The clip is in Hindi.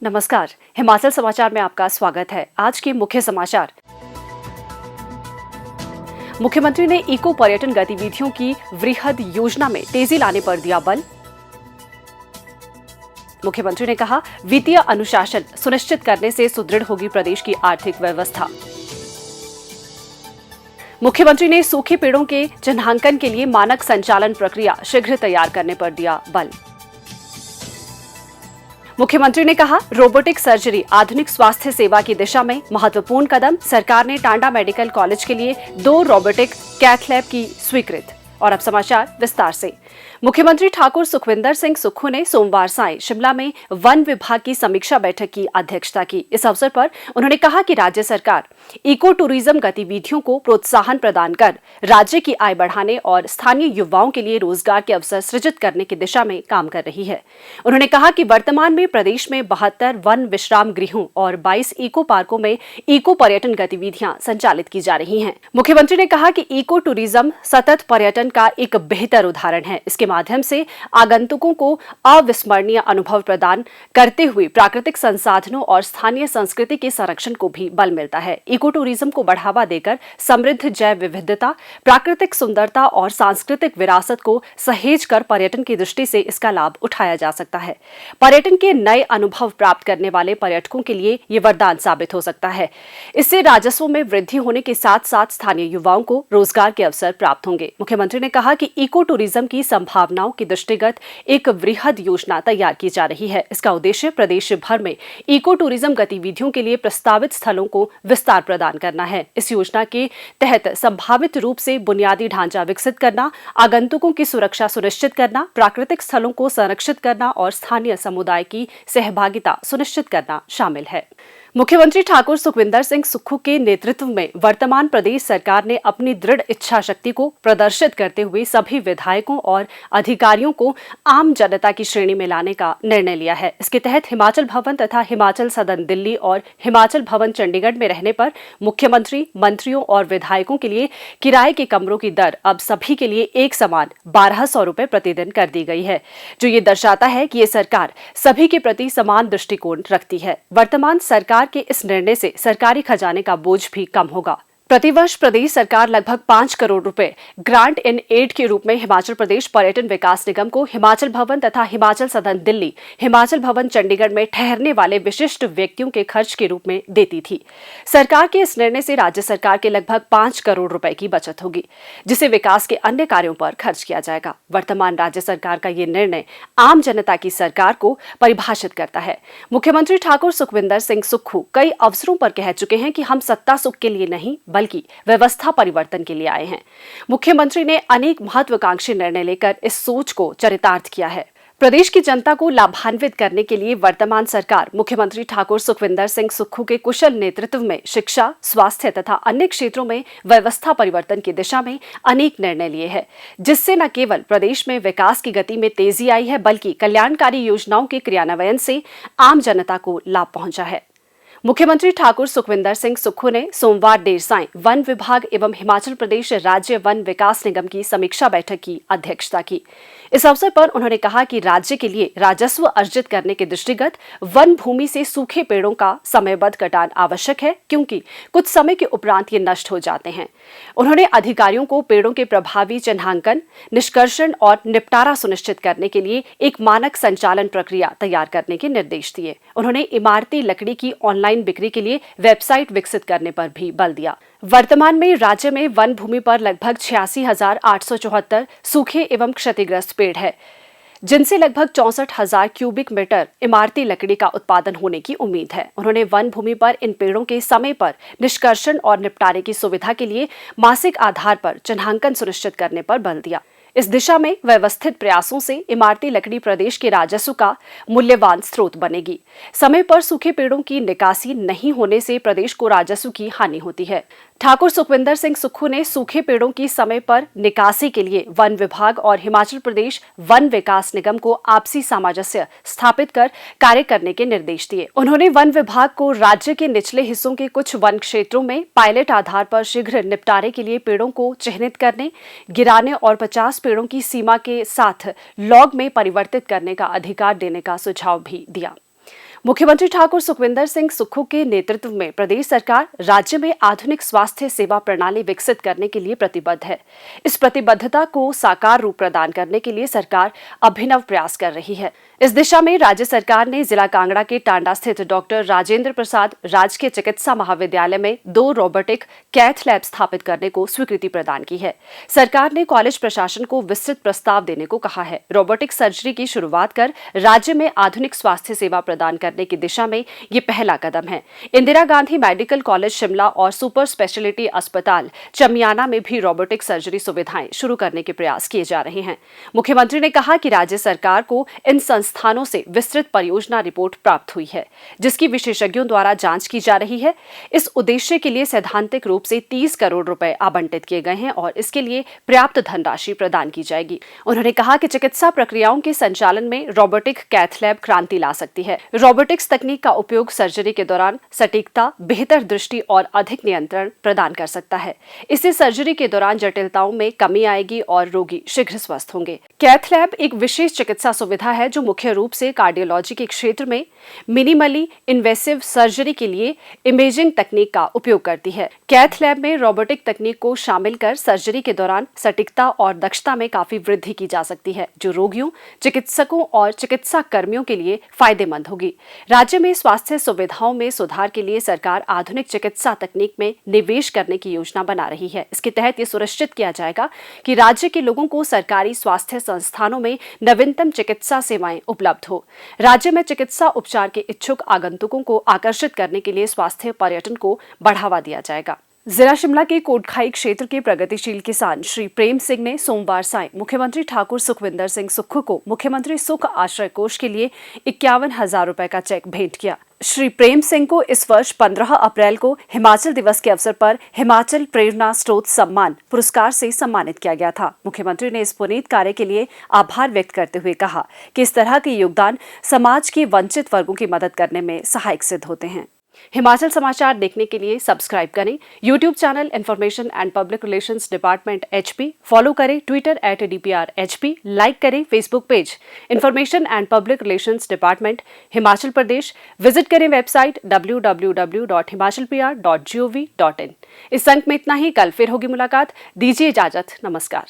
नमस्कार, हिमाचल समाचार में आपका स्वागत है। आज के मुख्य समाचार। मुख्यमंत्री ने इको पर्यटन गतिविधियों की वृहद योजना में तेजी लाने पर दिया बल। मुख्यमंत्री ने कहा, वित्तीय अनुशासन सुनिश्चित करने से सुदृढ़ होगी प्रदेश की आर्थिक व्यवस्था। मुख्यमंत्री ने सूखे पेड़ों के चिन्हांकन के लिए मानक संचालन प्रक्रिया शीघ्र तैयार करने पर दिया बल। मुख्यमंत्री ने कहा, रोबोटिक सर्जरी आधुनिक स्वास्थ्य सेवा की दिशा में महत्वपूर्ण कदम। सरकार ने टांडा मेडिकल कॉलेज के लिए 2 रोबोटिक कैथ लैब की स्वीकृत। और अब समाचार विस्तार से। मुख्यमंत्री ठाकुर सुखविंदर सिंह सुक्खू ने सोमवार सायं शिमला में वन विभाग की समीक्षा बैठक की अध्यक्षता की। इस अवसर पर उन्होंने कहा कि राज्य सरकार इको टूरिज्म गतिविधियों को प्रोत्साहन प्रदान कर राज्य की आय बढ़ाने और स्थानीय युवाओं के लिए रोजगार के अवसर सृजित करने की दिशा में काम कर रही है। उन्होंने कहा कि वर्तमान में प्रदेश में 72 वन विश्राम गृहों और 22 इको पार्कों में इको पर्यटन गतिविधियां संचालित की जा रही हैं। मुख्यमंत्री ने कहा कि इको टूरिज्म सतत पर्यटन का एक बेहतर उदाहरण है। इसके माध्यम से आगंतुकों को अविस्मरणीय अनुभव प्रदान करते हुए प्राकृतिक संसाधनों और स्थानीय संस्कृति के संरक्षण को भी बल मिलता है। इको टूरिज्म को बढ़ावा देकर समृद्ध जैव विविधता, प्राकृतिक सुंदरता और सांस्कृतिक विरासत को सहेज कर पर्यटन की दृष्टि से इसका लाभ उठाया जा सकता है। पर्यटन के नए अनुभव प्राप्त करने वाले पर्यटकों के लिए ये वरदान साबित हो सकता है। इससे राजस्व में वृद्धि होने के साथ साथ स्थानीय युवाओं को रोजगार के अवसर प्राप्त होंगे। मुख्यमंत्री ने कहा कि इको टूरिज्म की संभावनाओं के दृष्टिगत एक वृहद योजना तैयार की जा रही है। इसका उद्देश्य प्रदेश भर में इको टूरिज्म गतिविधियों के लिए प्रस्तावित स्थलों को विस्तार प्रदान करना है। इस योजना के तहत संभावित रूप से बुनियादी ढांचा विकसित करना, आगंतुकों की सुरक्षा सुनिश्चित करना, प्राकृतिक स्थलों को संरक्षित करना और स्थानीय समुदाय की सहभागिता सुनिश्चित करना शामिल है। मुख्यमंत्री ठाकुर सुखविंदर सिंह सुक्खू के नेतृत्व में वर्तमान प्रदेश सरकार ने अपनी दृढ़ इच्छा शक्ति को प्रदर्शित करते हुए सभी विधायकों और अधिकारियों को आम जनता की श्रेणी में लाने का निर्णय लिया है। इसके तहत हिमाचल भवन तथा हिमाचल सदन दिल्ली और हिमाचल भवन चंडीगढ़ में रहने पर मुख्यमंत्री, मंत्रियों और विधायकों के लिए किराए के कमरों की दर अब सभी के लिए एक समान 1200 रुपए प्रतिदिन कर दी गई है, जो ये दर्शाता है कि ये सरकार सभी के प्रति समान दृष्टिकोण रखती है। वर्तमान सरकार के इस निर्णय से सरकारी खजाने का बोझ भी कम होगा। प्रतिवर्ष प्रदेश सरकार लगभग 5 करोड़ रुपए ग्रांट इन एड के रूप में हिमाचल प्रदेश पर्यटन विकास निगम को हिमाचल भवन तथा हिमाचल सदन दिल्ली, हिमाचल भवन चंडीगढ़ में ठहरने वाले विशिष्ट व्यक्तियों के खर्च के रूप में देती थी। सरकार के इस निर्णय से राज्य सरकार के लगभग 5 करोड़ रुपए की बचत होगी, जिसे विकास के अन्य कार्यों पर खर्च किया जाएगा। वर्तमान राज्य सरकार का ये निर्णय आम जनता की सरकार को परिभाषित करता है। मुख्यमंत्री ठाकुर सुखविंदर सिंह सुक्खू कई अवसरों पर कह चुके हैं कि हम सत्ता सुख के लिए नहीं बल्कि व्यवस्था परिवर्तन के लिए आए हैं। मुख्यमंत्री ने अनेक महत्वाकांक्षी निर्णय लेकर इस सोच को चरितार्थ किया है। प्रदेश की जनता को लाभान्वित करने के लिए वर्तमान सरकार मुख्यमंत्री ठाकुर सुखविंदर सिंह सुक्खू के कुशल नेतृत्व में शिक्षा, स्वास्थ्य तथा अन्य क्षेत्रों में व्यवस्था परिवर्तन की दिशा में अनेक निर्णय लिए हैं, जिससे न केवल प्रदेश में विकास की गति में तेजी आई है, बल्कि कल्याणकारी योजनाओं के क्रियान्वयन से आम जनता को लाभ पहुंचा है। मुख्यमंत्री ठाकुर सुखविंदर सिंह सुक्खू ने सोमवार देर सायं वन विभाग एवं हिमाचल प्रदेश राज्य वन विकास निगम की समीक्षा बैठक की अध्यक्षता की। इस अवसर पर उन्होंने कहा कि राज्य के लिए राजस्व अर्जित करने के दृष्टिगत वन भूमि से सूखे पेड़ों का समयबद्ध कटान आवश्यक है, क्योंकि कुछ समय के उपरांत ये नष्ट हो जाते हैं। उन्होंने अधिकारियों को पेड़ों के प्रभावी चिन्हांकन, निष्कर्षण और निपटारा सुनिश्चित करने के लिए एक मानक संचालन प्रक्रिया तैयार करने के निर्देश दिए। उन्होंने इमारती लकड़ी की ऑनलाइन बिक्री के लिए वेबसाइट विकसित करने पर भी बल दिया। वर्तमान में राज्य में वन भूमि पर लगभग 86,874 सूखे एवं क्षतिग्रस्त पेड़ है, जिनसे लगभग 64,000 क्यूबिक मीटर इमारती लकड़ी का उत्पादन होने की उम्मीद है। उन्होंने वन भूमि पर इन पेड़ों के समय पर निष्कर्षण और निपटारे की सुविधा के लिए मासिक आधार पर चिन्हांकन सुनिश्चित करने पर बल दिया। इस दिशा में व्यवस्थित प्रयासों से इमारती लकड़ी प्रदेश के राजस्व का मूल्यवान स्रोत बनेगी। समय पर सूखे पेड़ों की निकासी नहीं होने से प्रदेश को राजस्व की हानि होती है। ठाकुर सुखविंदर सिंह सुक्खू ने सूखे पेड़ों की समय पर निकासी के लिए वन विभाग और हिमाचल प्रदेश वन विकास निगम को आपसी सामंजस्य स्थापित कर कार्य करने के निर्देश दिए। उन्होंने वन विभाग को राज्य के निचले हिस्सों के कुछ वन क्षेत्रों में पायलट आधार पर शीघ्र निपटारे के लिए पेड़ों को चिन्हित करने, गिराने और 50 पेड़ों की सीमा के साथ लॉग में परिवर्तित करने का अधिकार देने का सुझाव भी दिया। मुख्यमंत्री ठाकुर सुखविंदर सिंह सुक्खू के नेतृत्व में प्रदेश सरकार राज्य में आधुनिक स्वास्थ्य सेवा प्रणाली विकसित करने के लिए प्रतिबद्ध है। इस प्रतिबद्धता को साकार रूप प्रदान करने के लिए सरकार अभिनव प्रयास कर रही है। इस दिशा में राज्य सरकार ने जिला कांगड़ा के टांडा स्थित डॉक्टर राजेंद्र प्रसाद राजकीय चिकित्सा महाविद्यालय में 2 रोबोटिक कैथ लैब स्थापित करने को स्वीकृति प्रदान की है। सरकार ने कॉलेज प्रशासन को विस्तृत प्रस्ताव देने को कहा है। रोबोटिक सर्जरी की शुरुआत कर राज्य में आधुनिक स्वास्थ्य सेवा प्रदान करने की दिशा में ये पहला कदम है। इंदिरा गांधी मेडिकल कॉलेज शिमला और सुपर स्पेशलिटी अस्पताल चमियाना में भी रोबोटिक सर्जरी सुविधाएं शुरू करने के प्रयास किए जा रहे हैं। मुख्यमंत्री ने कहा कि राज्य सरकार को इन संस्थानों से विस्तृत परियोजना रिपोर्ट प्राप्त हुई है, जिसकी विशेषज्ञों द्वारा जांच की जा रही है। इस उद्देश्य के लिए सैद्धांतिक रूप से 30 करोड़ रुपए आवंटित किए गए हैं और इसके लिए पर्याप्त धनराशि प्रदान की जाएगी। उन्होंने कहा कि चिकित्सा प्रक्रियाओं के संचालन में रोबोटिक कैथ लैब क्रांति ला सकती है। रोबोटिक्स तकनीक का उपयोग सर्जरी के दौरान सटीकता, बेहतर दृष्टि और अधिक नियंत्रण प्रदान कर सकता है। इससे सर्जरी के दौरान जटिलताओं में कमी आएगी और रोगी शीघ्र स्वस्थ होंगे। कैथ लैब एक विशेष चिकित्सा सुविधा है जो मुख्य रूप से कार्डियोलॉजी के क्षेत्र में मिनिमली इन्वेसिव सर्जरी के लिए इमेजिंग तकनीक का उपयोग करती है। कैथ लैब में रोबोटिक तकनीक को शामिल कर सर्जरी के दौरान सटीकता और दक्षता में काफी वृद्धि की जा सकती है, जो रोगियों, चिकित्सकों और चिकित्सा कर्मियों के लिए फायदेमंद होगी। राज्य में स्वास्थ्य सुविधाओं में सुधार के लिए सरकार आधुनिक चिकित्सा तकनीक में निवेश करने की योजना बना रही है। इसके तहत ये सुनिश्चित किया जाएगा कि राज्य के लोगों को सरकारी स्वास्थ्य संस्थानों में नवीनतम चिकित्सा सेवाएं उपलब्ध हो। राज्य में चिकित्सा उपचार के इच्छुक आगंतुकों को आकर्षित करने के लिए स्वास्थ्य पर्यटन को बढ़ावा दिया जाएगा। जिला शिमला के कोटखाई क्षेत्र के प्रगतिशील किसान श्री प्रेम सिंह ने सोमवार सायं मुख्यमंत्री ठाकुर सुखविंदर सिंह सुक्खू को मुख्यमंत्री सुख आश्रय कोष के लिए 51,000 रुपए का चेक भेंट किया। श्री प्रेम सिंह को इस वर्ष 15 अप्रैल को हिमाचल दिवस के अवसर पर हिमाचल प्रेरणा स्रोत सम्मान पुरस्कार से सम्मानित किया गया था। मुख्यमंत्री ने इस पुनीत कार्य के लिए आभार व्यक्त करते हुए कहा कि इस तरह के योगदान समाज के वंचित वर्गों की मदद करने में सहायक सिद्ध होते हैं। हिमाचल समाचार देखने के लिए सब्सक्राइब करें YouTube channel information and public relations department HP, follow करें ट्विटर @DPR-HP, लाइक करें Facebook page information and public relations department Himachal Pradesh, visit करें वेबसाइट www.himachalpr.gov.in। इस अंक में इतना ही। कल फिर होगी मुलाकात। दीजिए इजाजत। नमस्कार।